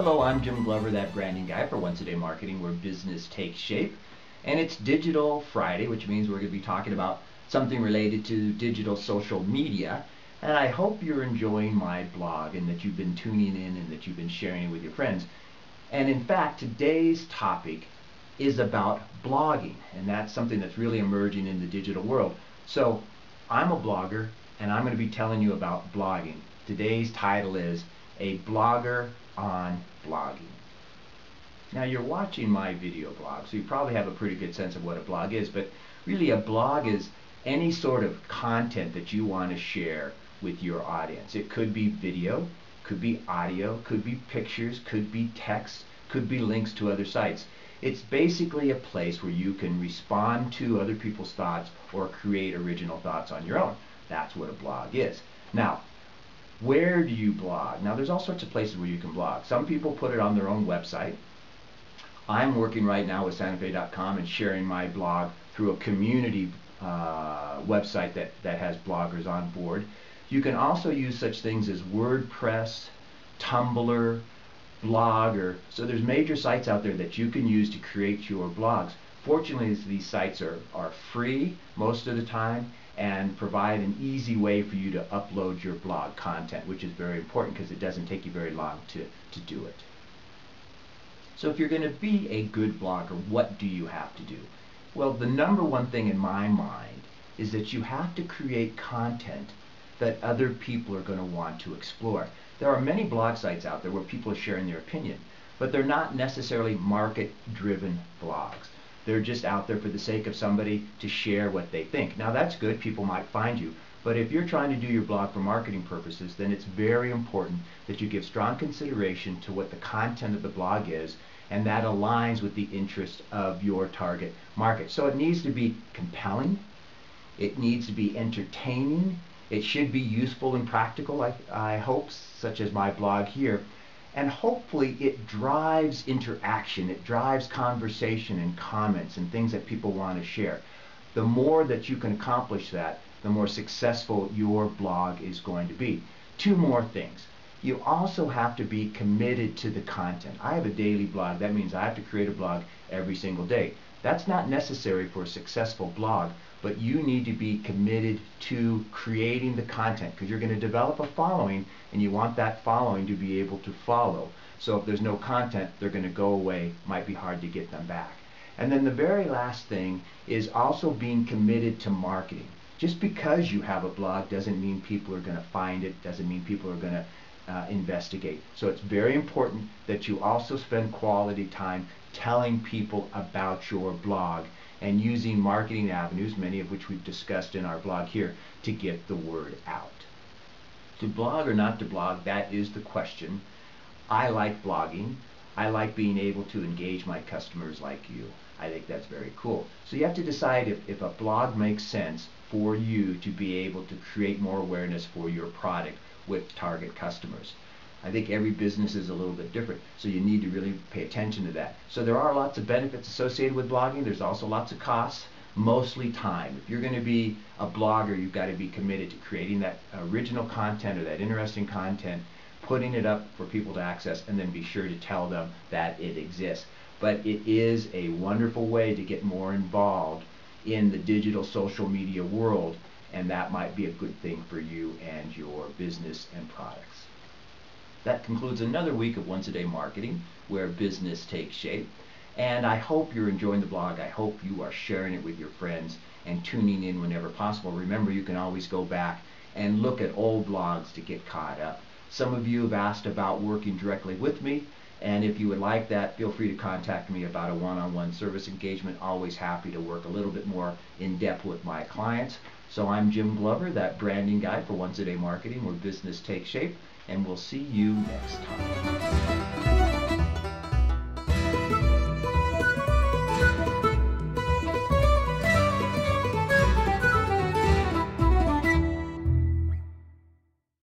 Hello, I'm Jim Glover, that branding guy for Once a Day Marketing, where business takes shape. And it's Digital Friday, which means we're going to be talking about something related to digital social media. And I hope you're enjoying my blog and that you've been tuning in and that you've been sharing it with your friends. And in fact, today's topic is about blogging, and that's something that's really emerging in the digital world. So I'm a blogger, and I'm going to be telling you about blogging. Today's title is A Blogger on Blogging. Now, you're watching my video blog, so you probably have a pretty good sense of what a blog is, but really a blog is any sort of content that you want to share with your audience. It could be video, could be audio, could be pictures, could be text, could be links to other sites. It's basically a place where you can respond to other people's thoughts or create original thoughts on your own. That's what a blog is. Now, where do you blog? Now, there's all sorts of places where you can blog. Some people put it on their own website. I'm working right now with SantaFe.com and sharing my blog through a community website that has bloggers on board. You can also use such things as WordPress, Tumblr, Blogger. So there's major sites out there that you can use to create your blogs. Fortunately, these sites are free most of the time and provide an easy way for you to upload your blog content, which is very important because it doesn't take you very long to do it. So if you're going to be a good blogger, what do you have to do? Well, the number one thing in my mind is that you have to create content that other people are going to want to explore. There are many blog sites out there where people are sharing their opinion, but they're not necessarily market-driven blogs. They're just out there for the sake of somebody to share what they think. Now, that's good. People might find you. But if you're trying to do your blog for marketing purposes, then it's very important that you give strong consideration to what the content of the blog is, and that aligns with the interest of your target market. So it needs to be compelling. It needs to be entertaining. It should be useful and practical, I hope, such as my blog here. And hopefully it drives interaction, it drives conversation and comments and things that people want to share. The more that you can accomplish that, the more successful your blog is going to be. Two more things. You also have to be committed to the content. I have a daily blog. That means I have to create a blog every single day. That's not necessary for a successful blog, but you need to be committed to creating the content because you're going to develop a following and you want that following to be able to follow. So if there's no content, they're going to go away. Might be hard to get them back. And then the very last thing is also being committed to marketing. Just because you have a blog doesn't mean people are going to find it, doesn't mean people are going to investigate. So it's very important that you also spend quality time telling people about your blog and using marketing avenues, many of which we've discussed in our blog here, to get the word out. To blog or not to blog, that is the question. I like blogging. I like being able to engage my customers like you. I think that's very cool. So you have to decide if a blog makes sense for you to be able to create more awareness for your product with target customers. I think every business is a little bit different, so you need to really pay attention to that. So there are lots of benefits associated with blogging. There's also lots of costs, mostly time. If you're going to be a blogger, you've got to be committed to creating that original content or that interesting content, putting it up for people to access, and then be sure to tell them that it exists. But it is a wonderful way to get more involved in the digital social media world, and that might be a good thing for you and your business and products. That concludes another week of Once a Day Marketing, where business takes shape. And I hope you're enjoying the blog. I hope you are sharing it with your friends and tuning in whenever possible. Remember, you can always go back and look at old blogs to get caught up. Some of you have asked about working directly with me, and if you would like that, feel free to contact me about a one-on-one service engagement. Always happy to work a little bit more in depth with my clients. So I'm Jim Glover, that branding guy for Once a Day Marketing, where business takes shape, and we'll see you next time.